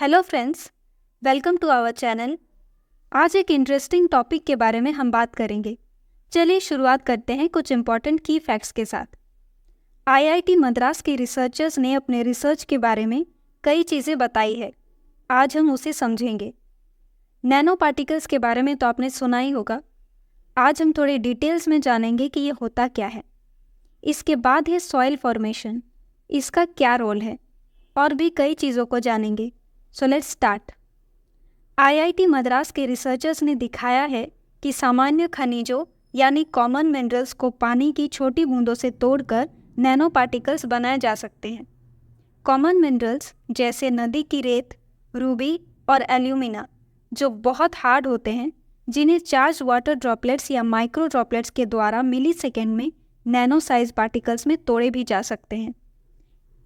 Hello friends, welcome to our channel. आज एक interesting topic के बारे में हम बात करेंगे। चलिए शुरुआत करते हैं कुछ इंपॉर्टेंट की फैक्ट्स के साथ। आईआईटी मद्रास के रिसर्चर्स ने अपने रिसर्च के बारे में कई चीज़ें बताई है। आज हम उसे समझेंगे। नैनो पार्टिकल्स के बारे में तो आपने सुना ही होगा। आज हम थोड़े डिटेल्स में जानेंगे कि ये होता क्या है। इसके बाद है सॉइल फॉर्मेशन, इसका क्या रोल है, और भी कई चीज़ों को जानेंगे। So let's start. IIT Madras के रिसर्चर्स ने दिखाया है कि सामान्य खनिजों यानी कॉमन मिनरल्स को पानी की छोटी बूंदों से तोड़कर नैनो पार्टिकल्स बनाए जा सकते हैं। कॉमन मिनरल्स जैसे नदी की रेत, रूबी और एल्यूमिना जो बहुत हार्ड होते हैं, जिन्हें चार्ज वाटर ड्रॉपलेट्स या माइक्रो ड्रॉपलेट्स के द्वारा मिलीसेकेंड में नैनो साइज पार्टिकल्स में तोड़े भी जा सकते हैं।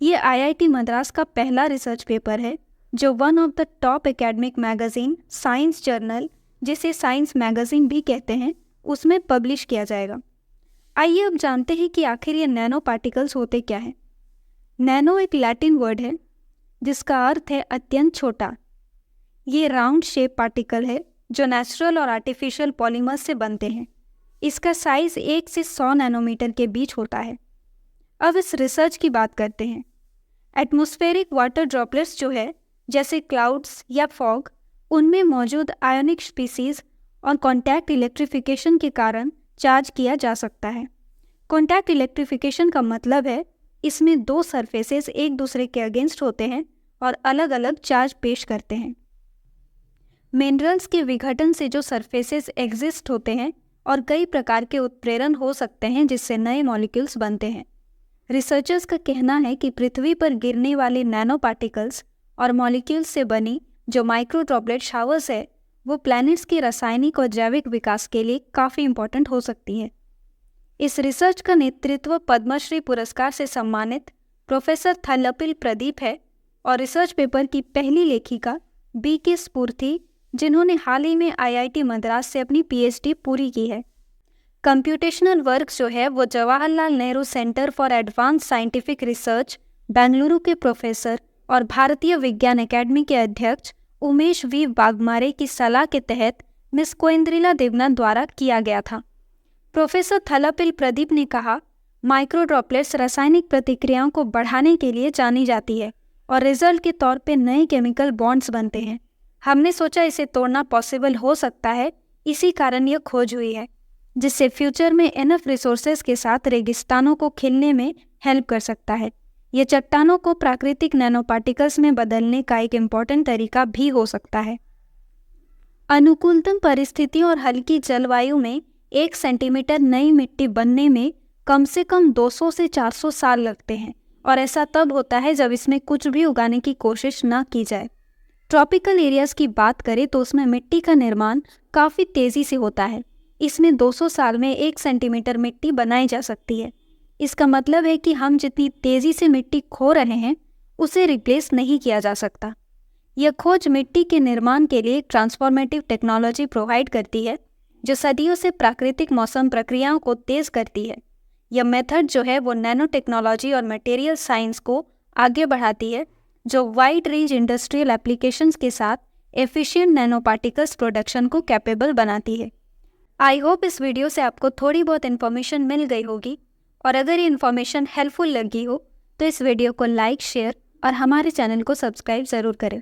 ये आईआईटी मद्रास का पहला रिसर्च पेपर है जो one of the top academic magazine science journal, जिसे साइंस मैगजीन भी कहते हैं, उसमें पब्लिश किया जाएगा। आइए अब जानते हैं कि आखिर ये नैनो पार्टिकल्स होते क्या हैं। नैनो एक लैटिन वर्ड है जिसका अर्थ है अत्यंत छोटा। ये राउंड शेप पार्टिकल है जो नेचुरल और आर्टिफिशियल पॉलीमर्स से बनते हैं। इसका साइज 1 से 100 नैनोमीटर के बीच होता है। अब इस रिसर्च की बात करते हैं। एटमॉस्फेरिक वाटर ड्रॉपलेट्स जो है, जैसे क्लाउड्स या फॉग, उनमें मौजूद आयोनिक स्पीसीज और कॉन्टैक्ट इलेक्ट्रिफिकेशन के कारण चार्ज किया जा सकता है। कॉन्टैक्ट इलेक्ट्रिफिकेशन का मतलब है इसमें दो सरफेसेस एक दूसरे के अगेंस्ट होते हैं और अलग अलग चार्ज पेश करते हैं। मिनरल्स के विघटन से जो सरफेसेस एग्जिस्ट होते हैं और कई प्रकार के उत्प्रेरण हो सकते हैं जिससे नए मॉलिक्यूल्स बनते हैं। रिसर्चर्स का कहना है कि पृथ्वी पर गिरने वाले नैनो पार्टिकल्स और मॉलिक्यूल्स से बनी जो माइक्रो ड्रॉपलेट शावर्स है, वो प्लैनेट्स के रासायनिक और जैविक विकास के लिए काफ़ी इंपॉर्टेंट हो सकती है। इस रिसर्च का नेतृत्व पद्मश्री पुरस्कार से सम्मानित प्रोफेसर थल्लपिल प्रदीप है और रिसर्च पेपर की पहली लेखिका बी.के. स्फूर्ति, जिन्होंने हाल ही में आईआईटी मद्रास से अपनी पीएचडी पूरी की है। कंप्यूटेशनल वर्क जो है वो Jawaharlal Nehru centre for advance scientific research, Bengaluru के प्रोफेसर और भारतीय विज्ञान एकेडमी के अध्यक्ष उमेश वी वाघमारे की सलाह के तहत मिस कोइंद्रिला देवनाथ द्वारा किया गया था। प्रोफेसर थल्लपिल प्रदीप ने कहा, माइक्रो ड्रॉपलेट्स रासायनिक प्रतिक्रियाओं को बढ़ाने के लिए जानी जाती है और रिजल्ट के तौर पे नए केमिकल बॉन्ड्स बनते हैं। हमने सोचा इसे तोड़ना पॉसिबल हो सकता है, इसी कारण यह खोज हुई है, जिससे फ्यूचर में इनफ रिसोर्सेज के साथ रेगिस्तानों को खिलने में हेल्प कर सकता है। ये चट्टानों को प्राकृतिक नैनो पार्टिकल्स में बदलने का एक इम्पॉर्टेंट तरीका भी हो सकता है। अनुकूलतम परिस्थितियों और हल्की जलवायु में 1 सेंटीमीटर नई मिट्टी बनने में कम से कम 200 से 400 साल लगते हैं, और ऐसा तब होता है जब इसमें कुछ भी उगाने की कोशिश ना की जाए। ट्रॉपिकल एरियाज की बात करें तो उसमें मिट्टी का निर्माण काफ़ी तेज़ी से होता है। इसमें 200 साल में 1 सेंटीमीटर मिट्टी बनाई जा सकती है। इसका मतलब है कि हम जितनी तेज़ी से मिट्टी खो रहे हैं उसे रिप्लेस नहीं किया जा सकता। यह खोज मिट्टी के निर्माण के लिए एक ट्रांसफॉर्मेटिव टेक्नोलॉजी प्रोवाइड करती है जो सदियों से प्राकृतिक मौसम प्रक्रियाओं को तेज़ करती है। यह मेथड जो है वो नैनो टेक्नोलॉजी और मटेरियल साइंस को आगे बढ़ाती है, जो वाइड रेंज इंडस्ट्रियल एप्लीकेशंस के साथ एफिशिएंट नैनो पार्टिकल्स प्रोडक्शन को कैपेबल बनाती है। आई होप इस वीडियो से आपको थोड़ी बहुत इन्फॉर्मेशन मिल गई होगी, और अगर ये इन्फॉर्मेशन हेल्पफुल लगी हो तो इस वीडियो को लाइक, शेयर और हमारे चैनल को सब्सक्राइब ज़रूर करें।